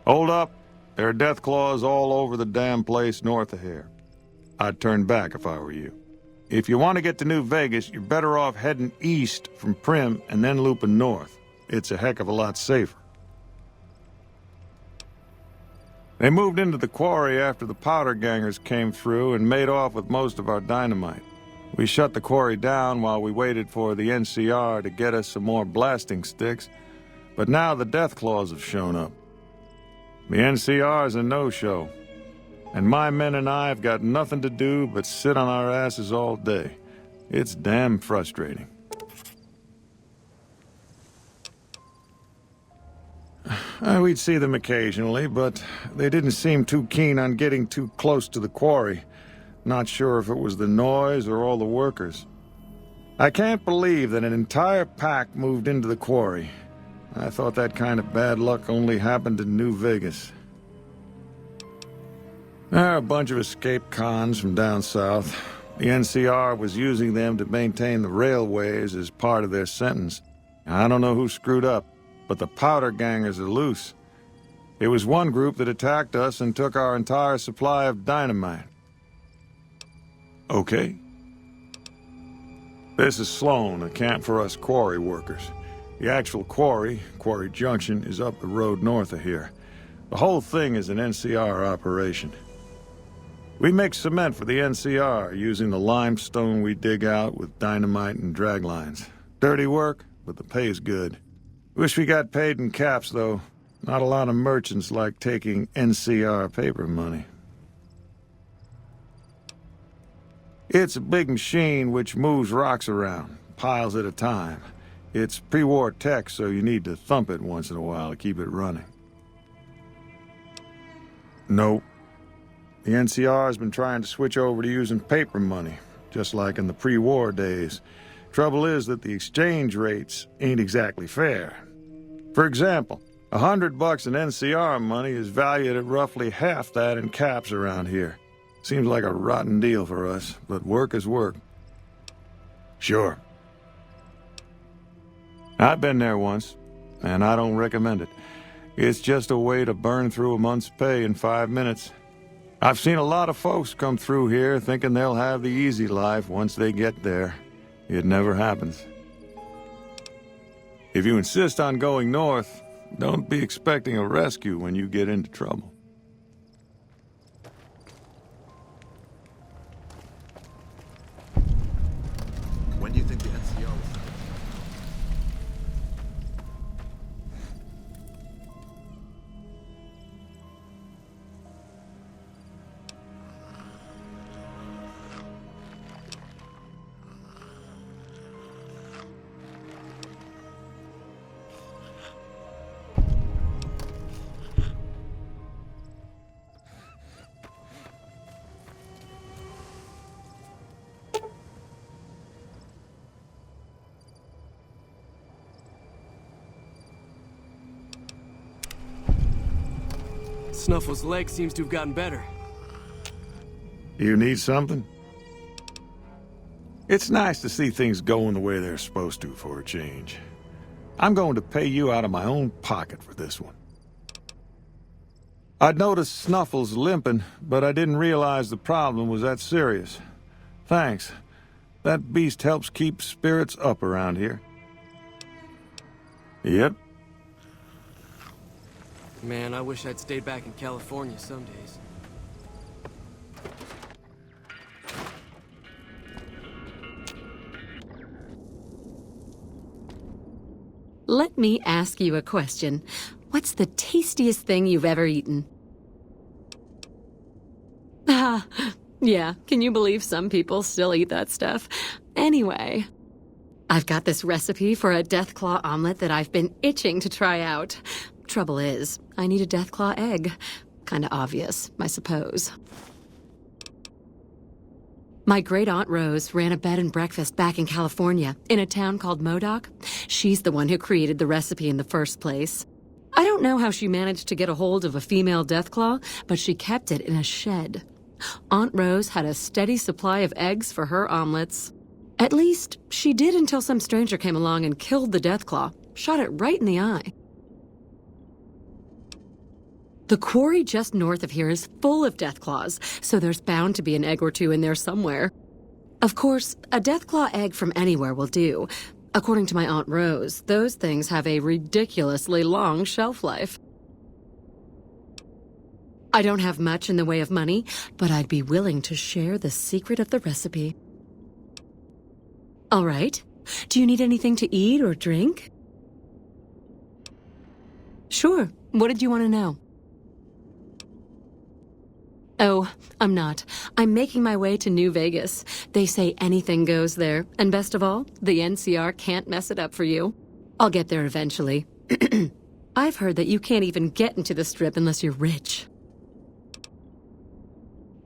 Hold up. There are death claws all over the damn place north of here. I'd turn back if I were you. If you want to get to New Vegas, you're better off heading east from Primm and then looping north. It's a heck of a lot safer. They moved into the quarry after the powder gangers came through and made off with most of our dynamite. We shut the quarry down while we waited for the NCR to get us some more blasting sticks, but now the death claws have shown up. The NCR's a no-show, and my men and I have got nothing to do but sit on our asses all day. It's damn frustrating. We'd see them occasionally, but they didn't seem too keen on getting too close to the quarry. Not sure if it was the noise or all the workers. I can't believe that an entire pack moved into the quarry. I thought that kind of bad luck only happened in New Vegas. There are a bunch of escaped cons from down south. The NCR was using them to maintain the railways as part of their sentence. I don't know who screwed up, but the powder gangers are loose. It was one group that attacked us and took our entire supply of dynamite. Okay. This is Sloan, a camp for us quarry workers. The actual quarry, Quarry Junction, is up the road north of here. The whole thing is an NCR operation. We make cement for the NCR using the limestone we dig out with dynamite and drag lines. Dirty work, but the pay's good. Wish we got paid in caps, though. Not a lot of merchants like taking NCR paper money. It's a big machine which moves rocks around, piles at a time. It's pre-war tech, so you need to thump it once in a while to keep it running. Nope. The NCR has been trying to switch over to using paper money, just like in the pre-war days. Trouble is that the exchange rates ain't exactly fair. For example, $100 in NCR money is valued at roughly half that in caps around here. Seems like a rotten deal for us, but work is work. Sure. I've been there once, and I don't recommend it. It's just a way to burn through a month's pay in 5 minutes. I've seen a lot of folks come through here thinking they'll have the easy life once they get there. It never happens. If you insist on going north, don't be expecting a rescue when you get into trouble. When do you think the NCR will... Snuffle's leg seems to have gotten better. You need something? It's nice to see things going the way they're supposed to for a change. I'm going to pay you out of my own pocket for this one. I'd noticed Snuffle's limping, but I didn't realize the problem was that serious. Thanks. That beast helps keep spirits up around here. Yep. Man, I wish I'd stayed back in California some days. Let me ask you a question. What's the tastiest thing you've ever eaten? Ah, yeah, can you believe some people still eat that stuff? Anyway, I've got this recipe for a Deathclaw omelet that I've been itching to try out. Trouble is, I need a Deathclaw egg. Kinda obvious, I suppose. My great-aunt Rose ran a bed and breakfast back in California, in a town called Modoc. She's the one who created the recipe in the first place. I don't know how she managed to get a hold of a female Deathclaw, but she kept it in a shed. Aunt Rose had a steady supply of eggs for her omelets. At least, she did until some stranger came along and killed the Deathclaw, shot it right in the eye. The quarry just north of here is full of deathclaws, so there's bound to be an egg or two in there somewhere. Of course, a deathclaw egg from anywhere will do. According to my Aunt Rose, those things have a ridiculously long shelf life. I don't have much in the way of money, but I'd be willing to share the secret of the recipe. All right. Do you need anything to eat or drink? Sure. What did you want to know? Oh, I'm not. I'm making my way to New Vegas. They say anything goes there, and best of all, the NCR can't mess it up for you. I'll get there eventually. I've heard that you can't even get into the Strip unless you're rich.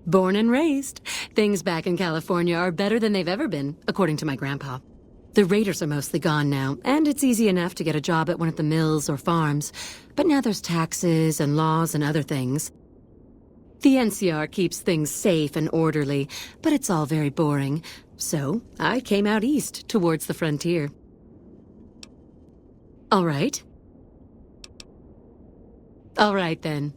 Born and raised, things back in California are better than they've ever been, according to my grandpa. The raiders are mostly gone now, and it's easy enough to get a job at one of the mills or farms. But now there's taxes and laws and other things. The NCR keeps things safe and orderly, but it's all very boring. So I came out east, towards the frontier. All right. All right, then.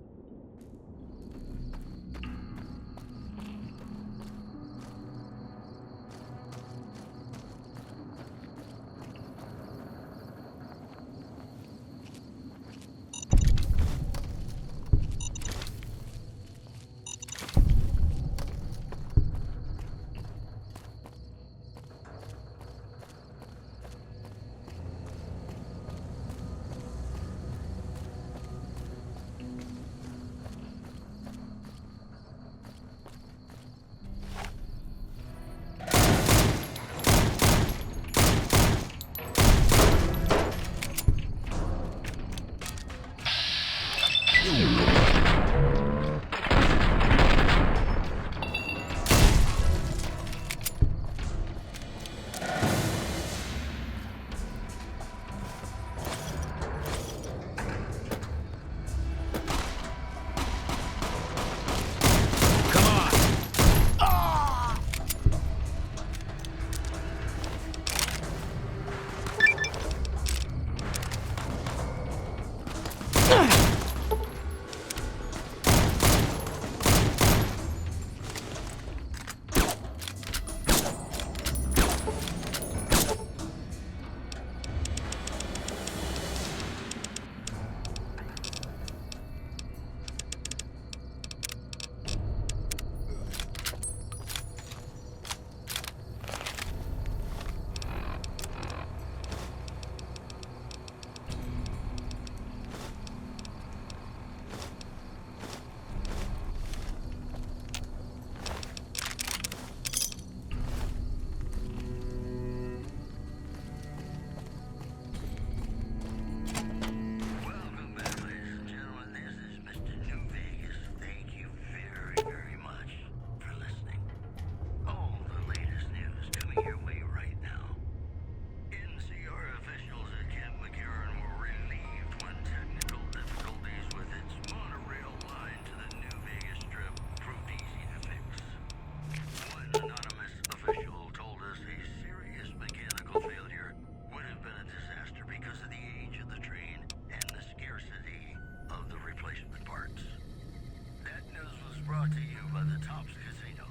Brought to you by the Tops Casino.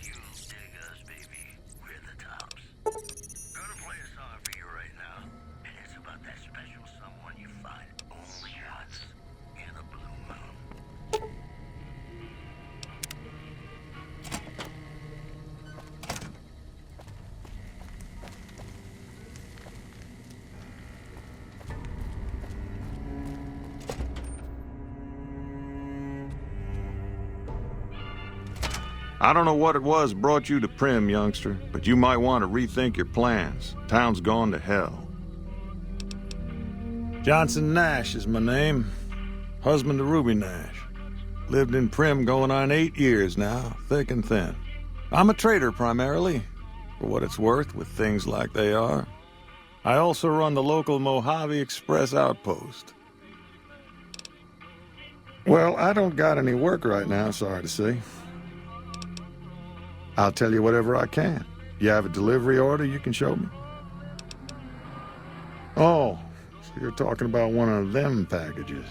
You dig us, baby. We're the Tops. Gonna play a song for you right now, and it's about that special someone you find only once in a blue moon. I don't know what it was brought you to Primm, youngster, but you might want to rethink your plans. Town's gone to hell. Johnson Nash is my name. Husband to Ruby Nash. Lived in Primm going on 8 years now, thick and thin. I'm a trader primarily, for what it's worth with things like they are. I also run the local Mojave Express outpost. Well, I don't got any work right now, sorry to say. I'll tell you whatever I can. You have a delivery order you can show me? Oh, so you're talking about one of them packages.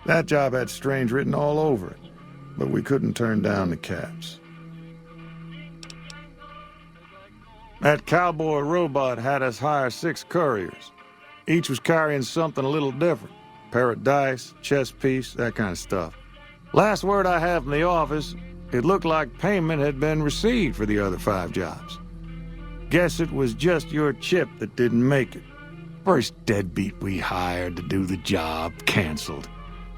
That job had Strange written all over it, but we couldn't turn down the caps. That cowboy robot had us hire 6 couriers. Each was carrying something a little different. Pair of dice, chess piece, that kind of stuff. Last word I have from the office, it looked like payment had been received for the other 5 jobs. Guess it was just your chip that didn't make it. First deadbeat we hired to do the job canceled.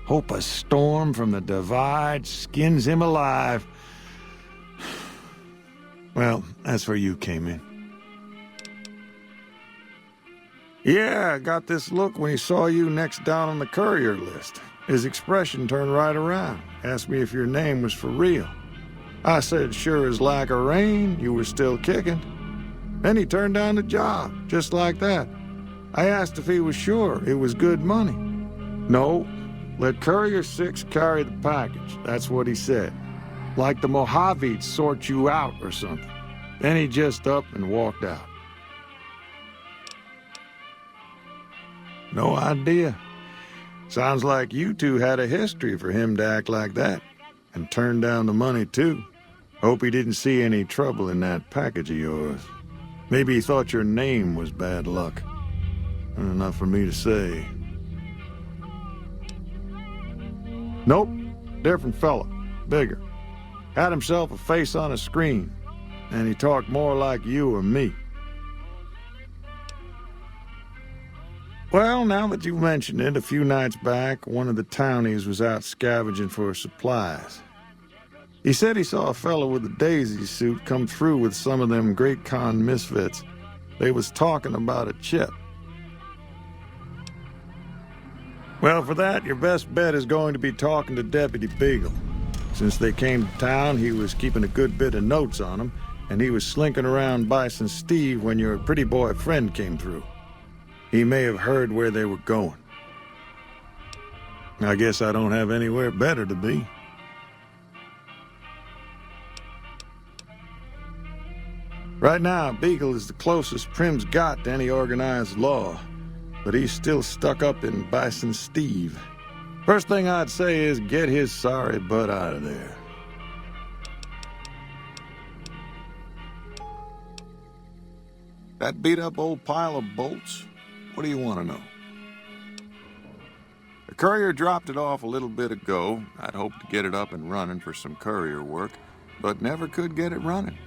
Hope a storm from the divide skins him alive. Well, that's where you came in. Yeah, I got this look when he saw you next down on the courier list. His expression turned right around, asked me if your name was for real. I said sure as lack of rain, you were still kicking. Then he turned down the job, just like that. I asked if he was sure it was good money. No, let Courier 6 carry the package, that's what he said. Like the Mojaves sort you out or something. Then he just up and walked out. No idea. Sounds like you two had a history for him to act like that. And turn down the money, too. Hope he didn't see any trouble in that package of yours. Maybe he thought your name was bad luck. Enough for me to say. Nope. Different fella. Bigger. Had himself a face on a screen. And he talked more like you or me. Well, now that you've mentioned it, a few nights back, one of the townies was out scavenging for supplies. He said he saw a fellow with a daisy suit come through with some of them Great Con misfits. They was talking about a chip. Well, for that, your best bet is going to be talking to Deputy Beagle. Since they came to town, he was keeping a good bit of notes on them, and he was slinking around Bison Steve when your pretty boy friend came through. He may have heard where they were going. I guess I don't have anywhere better to be. Right now, Beagle is the closest Primm's got to any organized law, but he's still stuck up in Bison Steve. First thing I'd say is get his sorry butt out of there. That beat-up old pile of bolts? What do you want to know? The courier dropped it off a little bit ago. I'd hoped to get it up and running for some courier work, but never could get it running.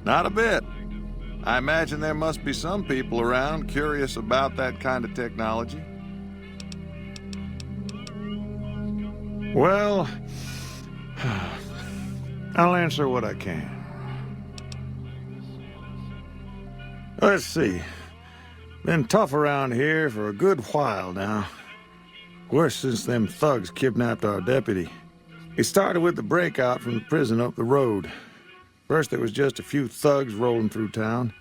Not a bit. I imagine there must be some people around curious about that kind of technology. Well, I'll answer what I can. Let's see. Been tough around here for a good while now. Worse since them thugs kidnapped our deputy. It started with the breakout from the prison up the road. First there was just a few thugs rolling through town,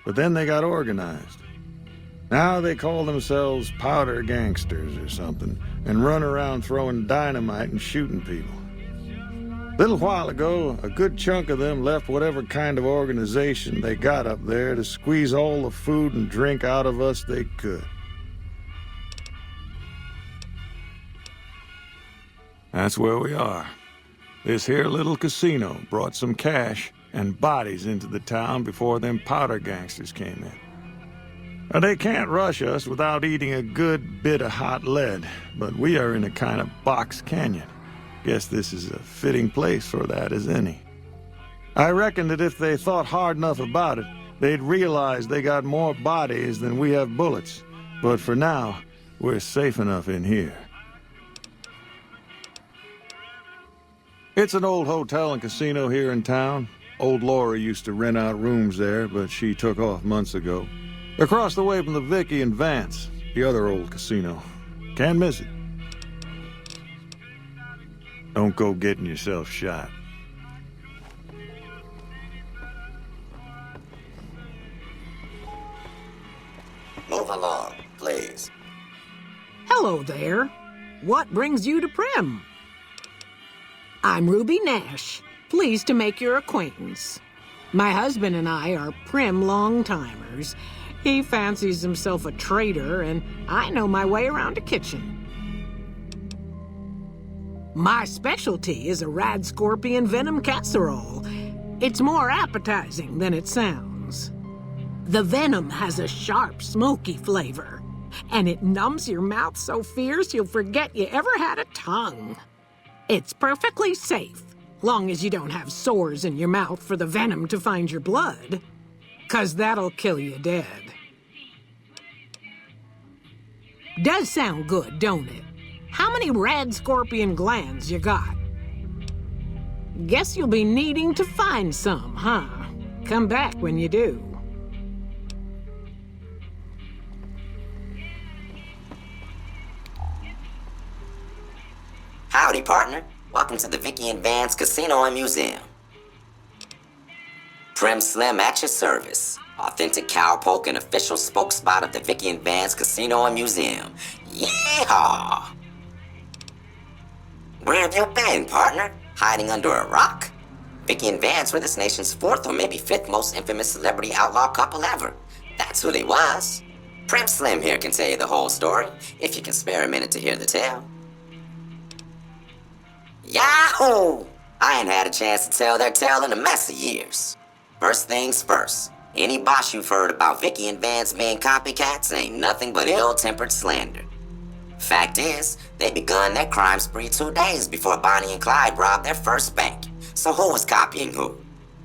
but then they got organized. Now they call themselves powder gangsters or something, and run around throwing dynamite and shooting people. A little while ago, a good chunk of them left whatever kind of organization they got up there to squeeze all the food and drink out of us they could. That's where we are. This here little casino brought some cash and bodies into the town before them powder gangsters came in. Now, they can't rush us without eating a good bit of hot lead, but we are in a kind of box canyon. Guess this is a fitting place for that as any. I reckon that if they thought hard enough about it, they'd realize they got more bodies than we have bullets. But for now, we're safe enough in here. It's an old hotel and casino here in town. Old Laura used to rent out rooms there, but she took off months ago. Across the way from the Vicky and Vance, the other old casino. Can't miss it. Don't go getting yourself shot. Move along, please. Hello there. What brings you to Primm? I'm Ruby Nash. Pleased to make your acquaintance. My husband and I are Primm long-timers. He fancies himself a trader, and I know my way around a kitchen. My specialty is a rad scorpion venom casserole. It's more appetizing than it sounds. The venom has a sharp, smoky flavor, and it numbs your mouth so fierce you'll forget you ever had a tongue. It's perfectly safe, long as you don't have sores in your mouth for the venom to find your blood, 'cause that'll kill you dead. Does sound good, don't it? How many rad scorpion glands you got? Guess you'll be needing to find some, huh? Come back when you do. Howdy, partner. Welcome to the Vicky and Vance Casino and Museum. Primm Slim at your service. Authentic cowpoke and official spokespot of the Vicky and Vance Casino and Museum. Yeehaw! Where have you been, partner? Hiding under a rock? Vicky and Vance were this nation's fourth or maybe fifth most infamous celebrity outlaw couple ever. That's who they was. Primm Slim here can tell you the whole story, if you can spare a minute to hear the tale. Yahoo! I ain't had a chance to tell their tale in a mess of years. First things first, any boss you've heard about Vicky and Vance being copycats ain't nothing but ill-tempered slander. Fact is, they begun their crime spree 2 days before Bonnie and Clyde robbed their first bank. So who was copying who?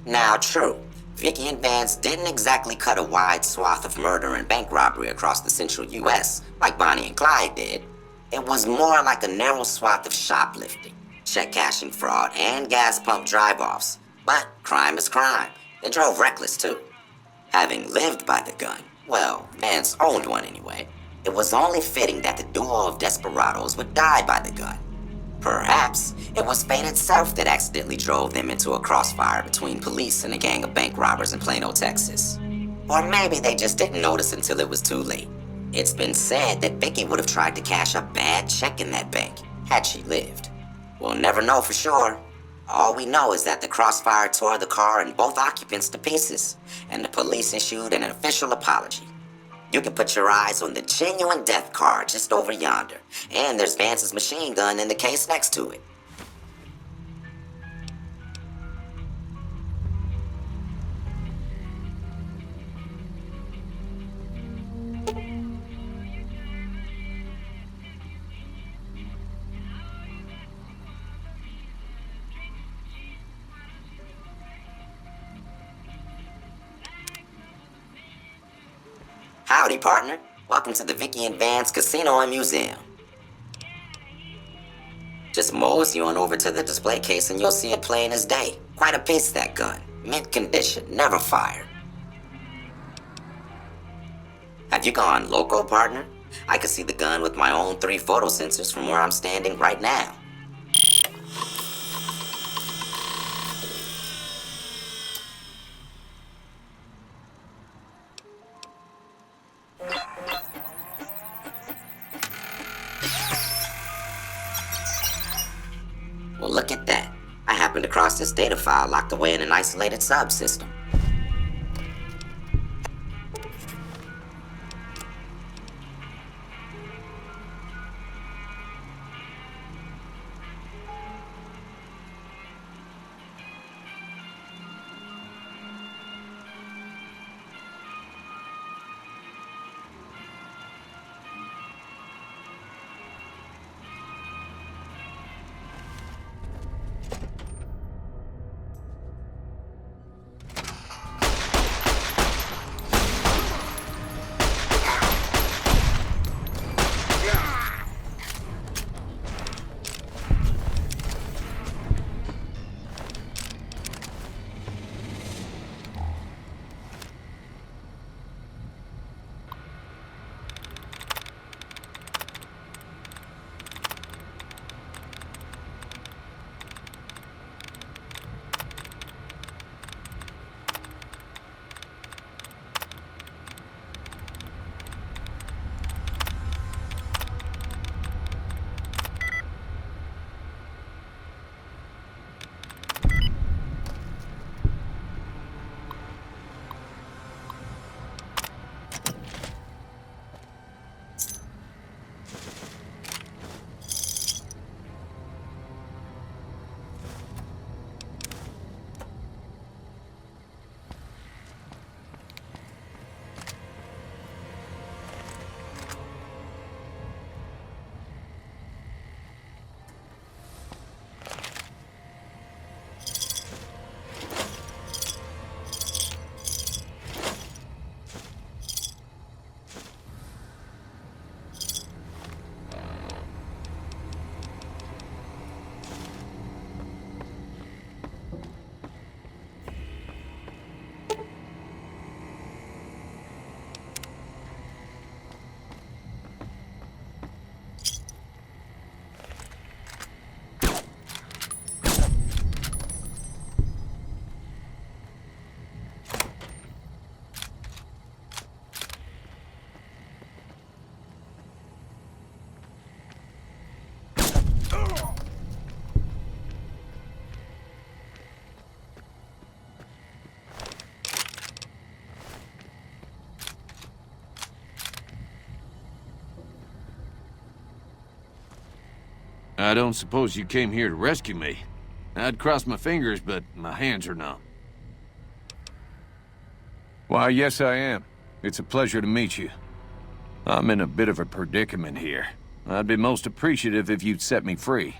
Now, true, Vicky and Vance didn't exactly cut a wide swath of murder and bank robbery across the central U.S. like Bonnie and Clyde did. It was more like a narrow swath of shoplifting, check cashing fraud, and gas pump drive-offs. But crime is crime. They drove reckless, too. Having lived by the gun, well, Vance owned one anyway, it was only fitting that the duo of desperados would die by the gun. Perhaps it was fate itself that accidentally drove them into a crossfire between police and a gang of bank robbers in Plano, Texas. Or maybe they just didn't notice until it was too late. It's been said that Vicky would have tried to cash a bad check in that bank had she lived. We'll never know for sure. All we know is that the crossfire tore the car and both occupants to pieces, and the police issued an official apology. You can put your eyes on the genuine death car just over yonder, and there's Vance's machine gun in the case next to it. Howdy, partner. Welcome to the Vicky and Vance Casino and Museum. Just mosey on over to the display case and you'll see it plain as day. Quite a piece, that gun. Mint condition, never fired. Have you gone loco, partner? I can see the gun with my own 3 photo sensors from where I'm standing right now. Well, look at that. I happened across this data file locked away in an isolated subsystem. I don't suppose you came here to rescue me. I'd cross my fingers, but my hands are numb. Why, yes I am. It's a pleasure to meet you. I'm in a bit of a predicament here. I'd be most appreciative if you'd set me free.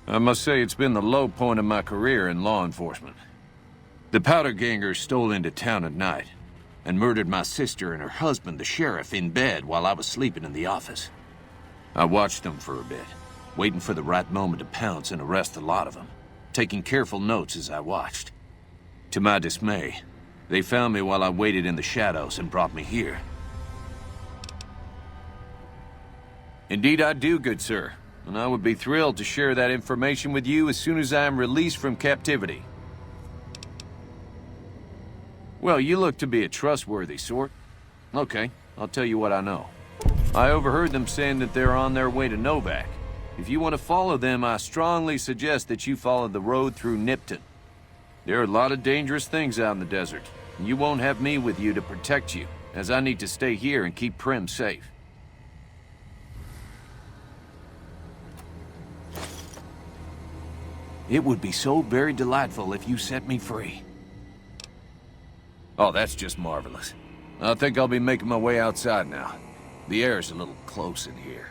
I must say it's been the low point of my career in law enforcement. The powder gangers stole into town at night and murdered my sister and her husband, the sheriff, in bed while I was sleeping in the office. I watched them for a bit, waiting for the right moment to pounce and arrest the lot of them, taking careful notes as I watched. To my dismay, they found me while I waited in the shadows and brought me here. Indeed I do, good sir, and I would be thrilled to share that information with you as soon as I am released from captivity. Well, you look to be a trustworthy sort. Okay, I'll tell you what I know. I overheard them saying that they're on their way to Novak. If you want to follow them, I strongly suggest that you follow the road through Nipton. There are a lot of dangerous things out in the desert, and you won't have me with you to protect you, as I need to stay here and keep Primm safe. It would be so very delightful if you set me free. Oh, that's just marvelous. I think I'll be making my way outside now. The air's a little close in here.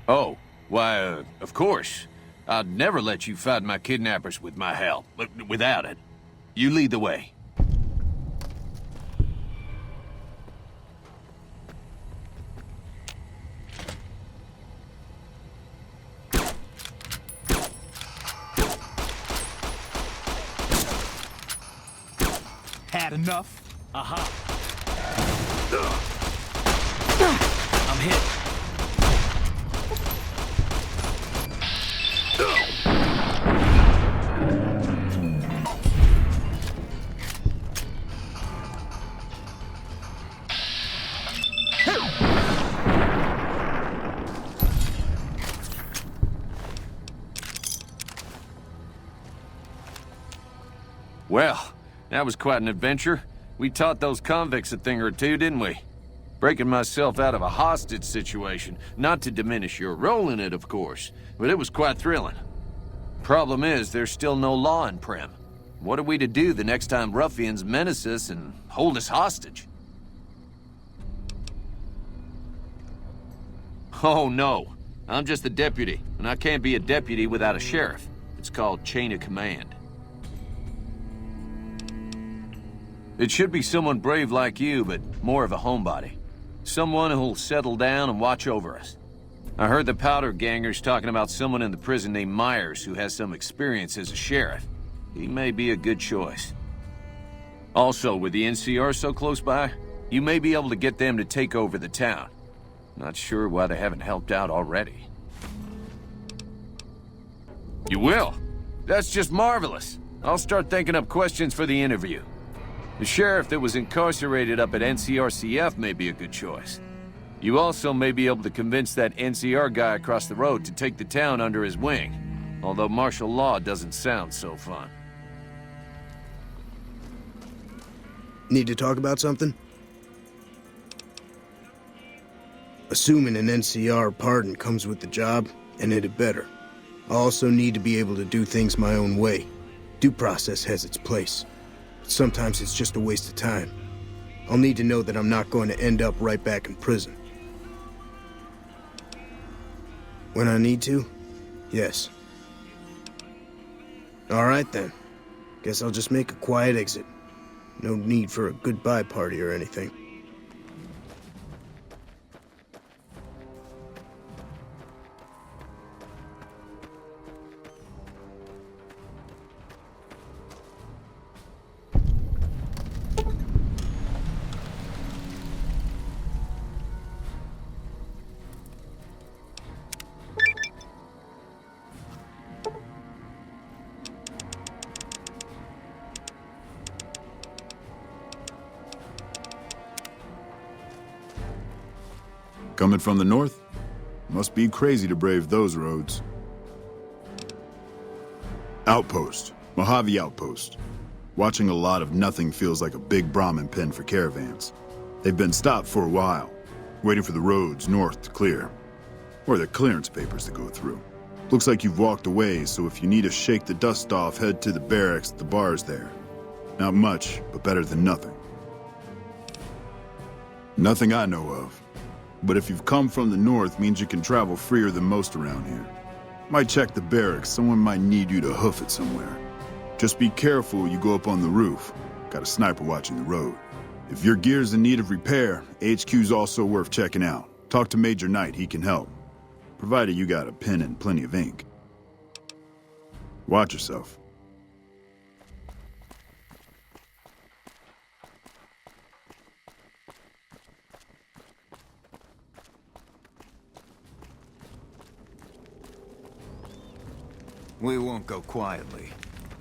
Oh, why, of course. I'd never let you fight my kidnappers with my help, but without it. You lead the way. Had enough? Aha. I'm hit. Well, that was quite an adventure. We taught those convicts a thing or two, didn't we? Breaking myself out of a hostage situation. Not to diminish your role in it, of course, but it was quite thrilling. Problem is, there's still no law in Primm. What are we to do the next time ruffians menace us and hold us hostage? Oh, no. I'm just a deputy, and I can't be a deputy without a sheriff. It's called chain of command. It should be someone brave like you, but more of a homebody. Someone who'll settle down and watch over us. I heard the powder gangers talking about someone in the prison named Myers who has some experience as a sheriff. He may be a good choice. Also, with the NCR so close by, you may be able to get them to take over the town. Not sure why they haven't helped out already. You will? That's just marvelous. I'll start thinking up questions for the interview. The sheriff that was incarcerated up at NCRCF may be a good choice. You also may be able to convince that NCR guy across the road to take the town under his wing, although martial law doesn't sound so fun. Need to talk about something? Assuming an NCR pardon comes with the job, and it had better. I also need to be able to do things my own way. Due process has its place. Sometimes it's just a waste of time. I'll need to know that I'm not going to end up right back in prison. When I need to? Yes. All right then. Guess I'll just make a quiet exit. No need for a goodbye party or anything. Coming from the north? Must be crazy to brave those roads. Outpost. Mojave Outpost. Watching a lot of nothing feels like a big Brahmin pen for caravans. They've been stopped for a while, waiting for the roads north to clear. Or the clearance papers to go through. Looks like you've walked away, so if you need to shake the dust off, head to the barracks at the bars there. Not much, but better than nothing. Nothing I know of. But if you've come from the north, means you can travel freer than most around here. Might check the barracks, someone might need you to hoof it somewhere. Just be careful you go up on the roof. Got a sniper watching the road. If your gear's in need of repair, HQ's also worth checking out. Talk to Major Knight, he can help. Provided you got a pen and plenty of ink. Watch yourself. We won't go quietly.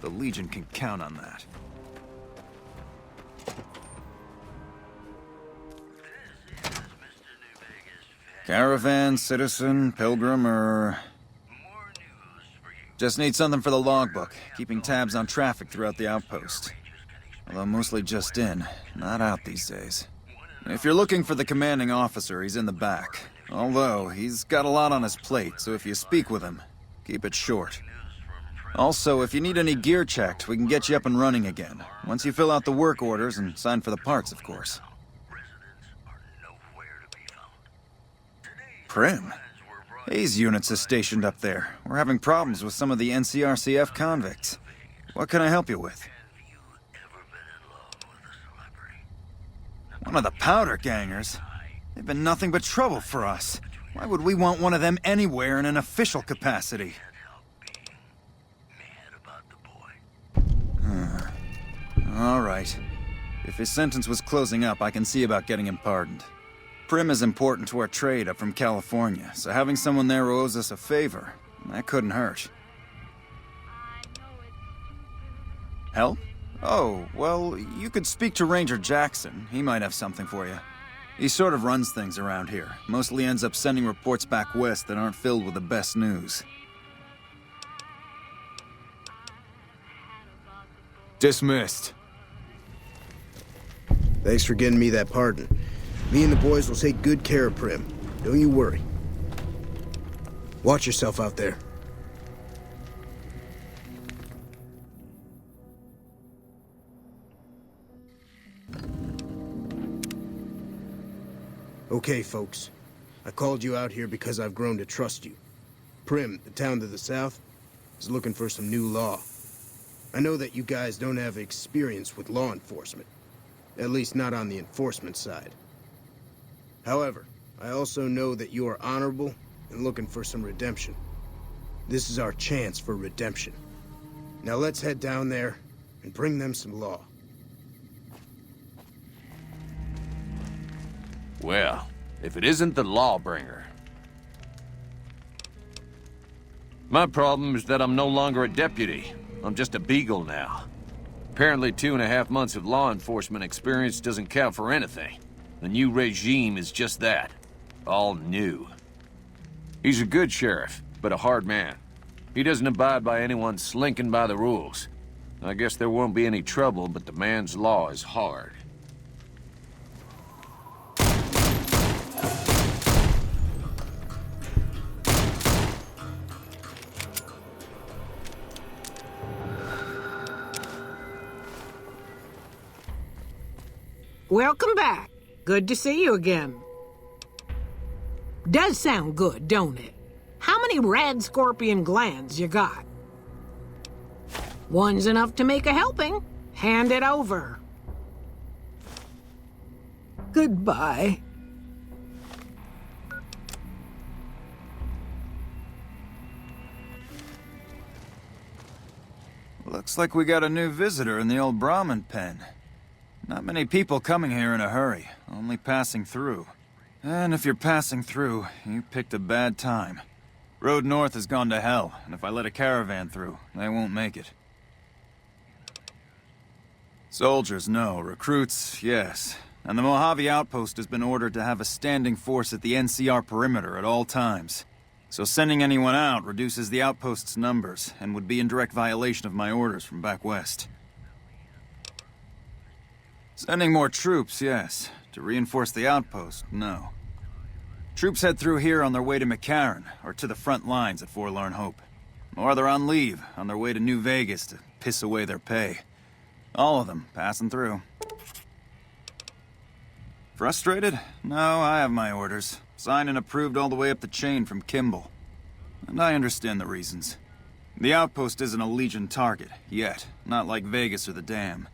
The Legion can count on that. Caravan, citizen, pilgrim, or... Just need something for the logbook, keeping tabs on traffic throughout the outpost. Although mostly just in, not out these days. If you're looking for the commanding officer, he's in the back. Although, he's got a lot on his plate, so if you speak with him, keep it short. Also, if you need any gear checked, we can get you up and running again. Once you fill out the work orders and sign for the parts, of course. Primm? Hayes units is stationed up there. We're having problems with some of the NCRCF convicts. What can I help you with? One of the powder gangers? They've been nothing but trouble for us. Why would we want one of them anywhere in an official capacity? All right. If his sentence was closing up, I can see about getting him pardoned. Primm is important to our trade up from California, so having someone there who owes us a favor, that couldn't hurt. Help? Oh, well, you could speak to Ranger Jackson. He might have something for you. He sort of runs things around here. Mostly ends up sending reports back west that aren't filled with the best news. Dismissed. Thanks for getting me that pardon. Me and the boys will take good care of Primm. Don't you worry. Watch yourself out there. Okay, folks. I called you out here because I've grown to trust you. Primm, the town to the south, is looking for some new law. I know that you guys don't have experience with law enforcement. At least not on the enforcement side. However, I also know that you are honorable and looking for some redemption. This is our chance for redemption. Now let's head down there and bring them some law. Well, if it isn't the lawbringer. My problem is that I'm no longer a deputy. I'm just a beagle now. Apparently 2.5 months of law enforcement experience doesn't count for anything. The new regime is just that. All new. He's a good sheriff, but a hard man. He doesn't abide by anyone slinking by the rules. I guess there won't be any trouble, but the man's law is hard. Welcome back. Good to see you again. Does sound good, don't it? How many rad scorpion glands you got? One's enough to make a helping. Hand it over. Goodbye. Looks like we got a new visitor in the old Brahmin pen. Not many people coming here in a hurry, only passing through. And if you're passing through, you picked a bad time. Road north has gone to hell, and if I let a caravan through, they won't make it. Soldiers, no. Recruits, yes. And the Mojave outpost has been ordered to have a standing force at the NCR perimeter at all times. So sending anyone out reduces the outpost's numbers, and would be in direct violation of my orders from back west. Sending more troops, yes. To reinforce the outpost, no. Troops head through here on their way to McCarran, or to the front lines at Forlorn Hope. Or they're on leave, on their way to New Vegas to piss away their pay. All of them passing through. Frustrated? No, I have my orders. Signed and approved all the way up the chain from Kimball. And I understand the reasons. The outpost isn't a Legion target, yet. Not like Vegas or the Dam.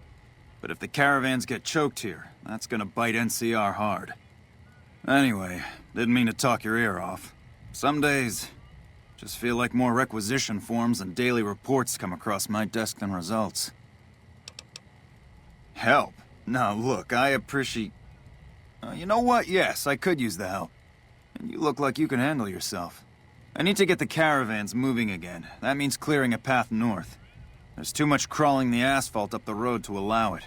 But if the caravans get choked here, that's gonna bite NCR hard. Anyway, didn't mean to talk your ear off. Some days, just feel like more requisition forms and daily reports come across my desk than results. Help? Now look, I appreciate... you know what? Yes, I could use the help. And you look like you can handle yourself. I need to get the caravans moving again. That means clearing a path north. There's too much crawling the asphalt up the road to allow it.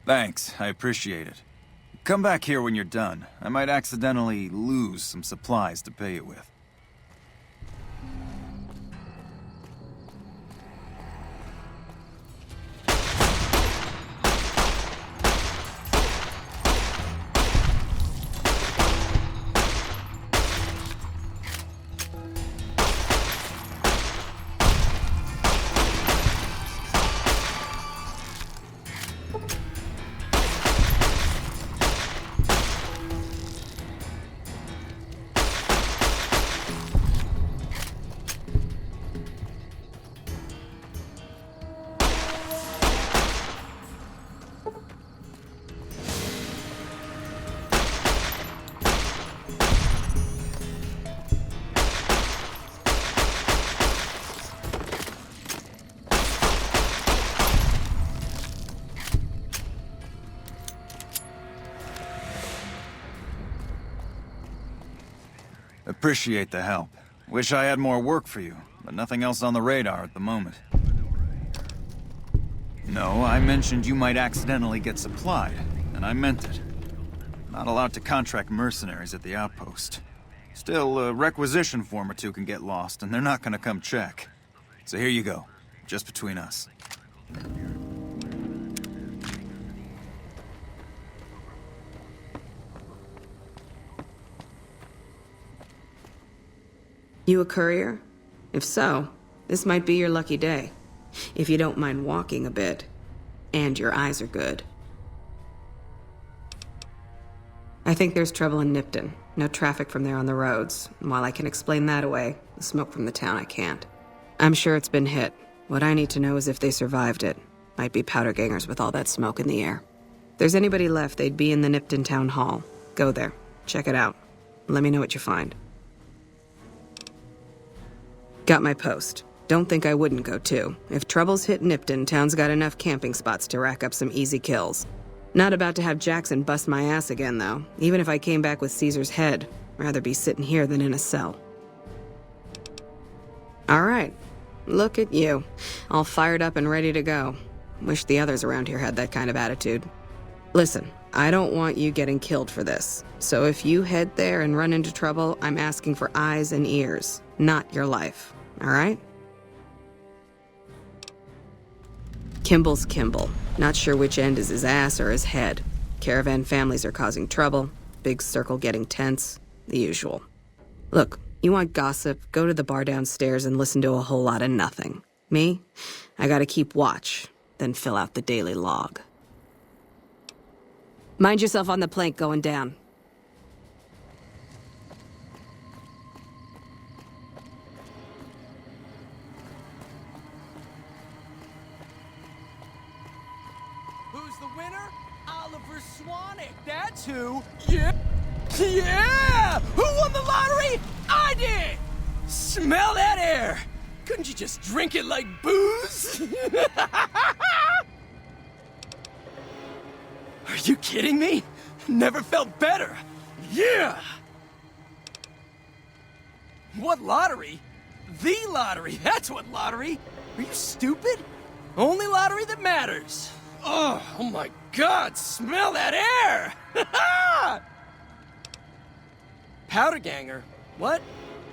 Thanks, I appreciate it. Come back here when you're done. I might accidentally lose some supplies to pay you with. Appreciate the help. Wish I had more work for you, but nothing else on the radar at the moment. No, I mentioned you might accidentally get supplied, and I meant it. Not allowed to contract mercenaries at the outpost. Still, a requisition form or two can get lost, and they're not gonna come check. So here you go, just between us. You a courier? If so, this might be your lucky day. If you don't mind walking a bit. And your eyes are good. I think there's trouble in Nipton. No traffic from there on the roads. And while I can explain that away, the smoke from the town I can't. I'm sure it's been hit. What I need to know is if they survived it. Might be powder gangers with all that smoke in the air. If there's anybody left, they'd be in the Nipton town hall. Go there. Check it out. Let me know what you find. Got my post. Don't think I wouldn't go too. If troubles hit Nipton, town's got enough camping spots to rack up some easy kills. Not about to have Jackson bust my ass again, though. Even if I came back with Caesar's head. Rather be sitting here than in a cell. All right. Look at you. All fired up and ready to go. Wish the others around here had that kind of attitude. Listen, I don't want you getting killed for this. So if you head there and run into trouble, I'm asking for eyes and ears, not your life. All right? Kimball's Kimball. Not sure which end is his ass or his head. Caravan families are causing trouble. Big circle getting tense. The usual. Look, you want gossip, go to the bar downstairs and listen to a whole lot of nothing. Me? I gotta keep watch, then fill out the daily log. Mind yourself on the plank going down. Who's the winner? Oliver Swanek, that's who. Yeah! Yeah! Who won the lottery? I did! Smell that air! Couldn't you just drink it like booze? Are you kidding me? Never felt better. Yeah! What lottery? The lottery, that's what lottery. Are you stupid? Only lottery that matters. Oh my God, smell that air! Powder ganger? What?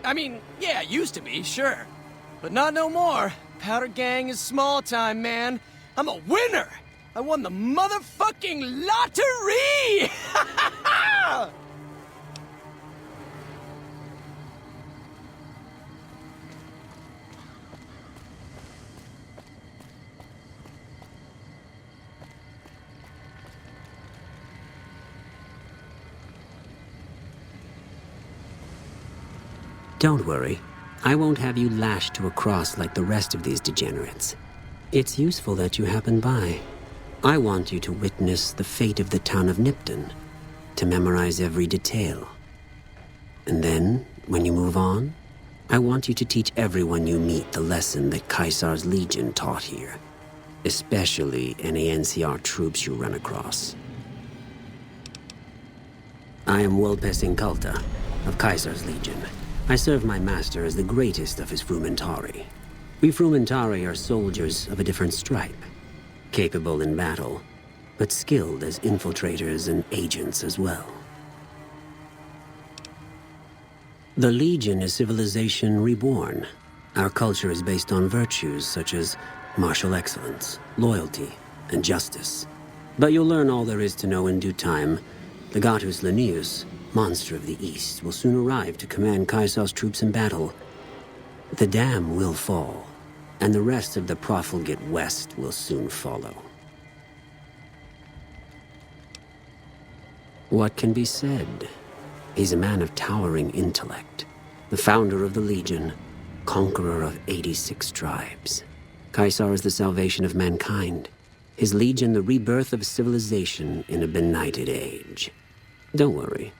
I mean, yeah, used to be, sure. But not no more. Powder gang is small time, man. I'm a winner! I won the motherfucking lottery! Don't worry. I won't have you lashed to a cross like the rest of these degenerates. It's useful that you happen by. I want you to witness the fate of the town of Nipton, to memorize every detail. And then, when you move on, I want you to teach everyone you meet the lesson that Caesar's Legion taught here, especially any NCR troops you run across. I am Vulpes Inculta, of Caesar's Legion. I serve my master as the greatest of his Frumentari. We Frumentari are soldiers of a different stripe, capable in battle, but skilled as infiltrators and agents as well. The Legion is civilization reborn. Our culture is based on virtues such as martial excellence, loyalty, and justice. But you'll learn all there is to know in due time. The Gatus Linnaeus, monster of the East, will soon arrive to command Caesar's troops in battle. The dam will fall, and the rest of the profligate West will soon follow. What can be said? He's a man of towering intellect, the founder of the Legion, conqueror of 86 tribes. Caesar is the salvation of mankind, his Legion the rebirth of civilization in a benighted age. Don't worry.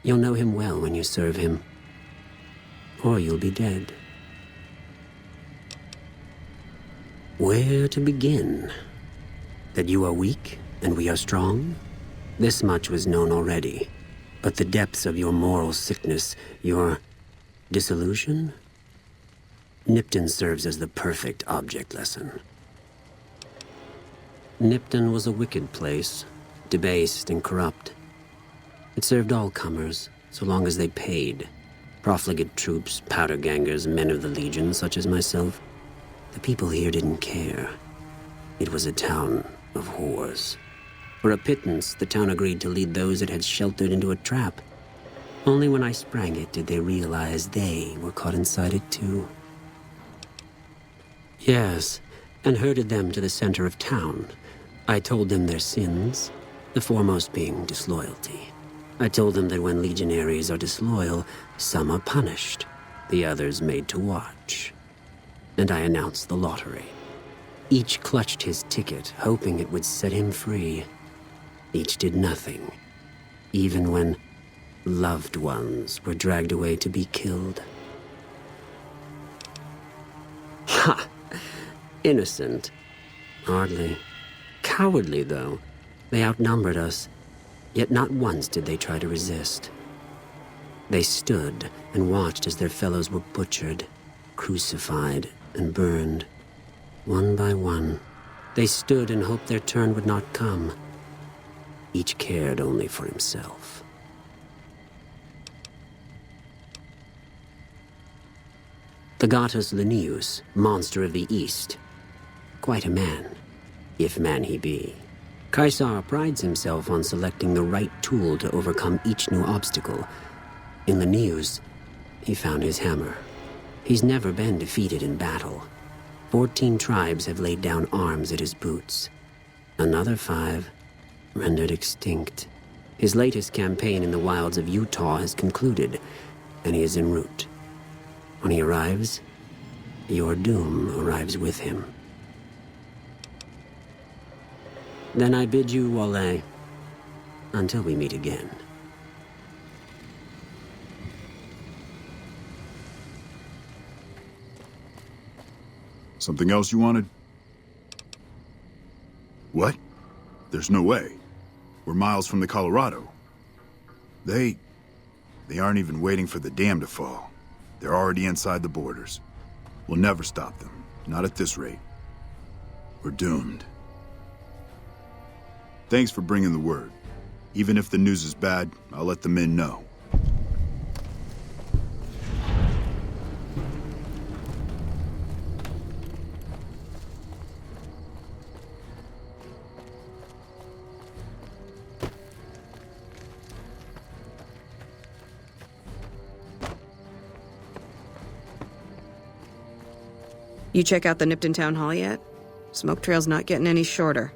You'll know him well when you serve him. Or you'll be dead. Where to begin? That you are weak and we are strong? This much was known already. But the depths of your moral sickness, your disillusion? Nipton serves as the perfect object lesson. Nipton was a wicked place, debased and corrupt. It served all comers, so long as they paid. Profligate troops, powder gangers, men of the Legion, such as myself. The people here didn't care. It was a town of whores. For a pittance, the town agreed to lead those it had sheltered into a trap. Only when I sprang it did they realize they were caught inside it too. Yes, and herded them to the center of town. I told them their sins, the foremost being disloyalty. I told them that when legionaries are disloyal, some are punished, the others made to watch. And I announced the lottery. Each clutched his ticket, hoping it would set him free. Each did nothing, even when loved ones were dragged away to be killed. Ha! Innocent. Hardly. Cowardly, though. They outnumbered us. Yet not once did they try to resist. They stood and watched as their fellows were butchered, crucified, and burned. One by one, they stood and hoped their turn would not come. Each cared only for himself. The Gatus Linnaeus, monster of the East. Quite a man, if man he be. Caesar prides himself on selecting the right tool to overcome each new obstacle. In the news, he found his hammer. He's never been defeated in battle. 14 tribes have laid down arms at his boots. Another 5 rendered extinct. His latest campaign in the wilds of Utah has concluded, and he is en route. When he arrives, your doom arrives with him. Then I bid you walle, until we meet again. Something else you wanted? What? There's no way. We're miles from the Colorado. They aren't even waiting for the dam to fall. They're already inside the borders. We'll never stop them. Not at this rate. We're doomed. Thanks for bringing the word. Even if the news is bad, I'll let the men know. You check out the Nipton Town Hall yet? Smoke trail's not getting any shorter.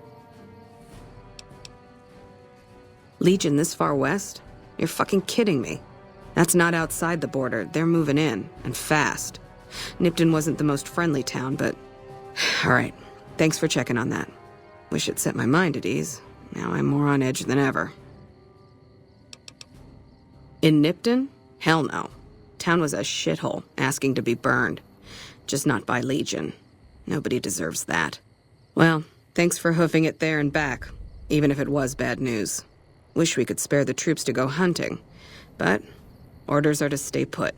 Legion this far west? You're fucking kidding me. That's not outside the border. They're moving in, and fast. Nipton wasn't the most friendly town, but... All right, thanks for checking on that. Wish it set my mind at ease. Now I'm more on edge than ever. In Nipton? Hell no. Town was a shithole, asking to be burned. Just not by Legion. Nobody deserves that. Well, thanks for hoofing it there and back, even if it was bad news. Wish we could spare the troops to go hunting, but orders are to stay put.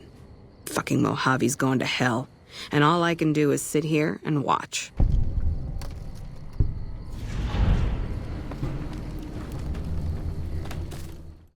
Fucking Mojave's going to hell, and all I can do is sit here and watch.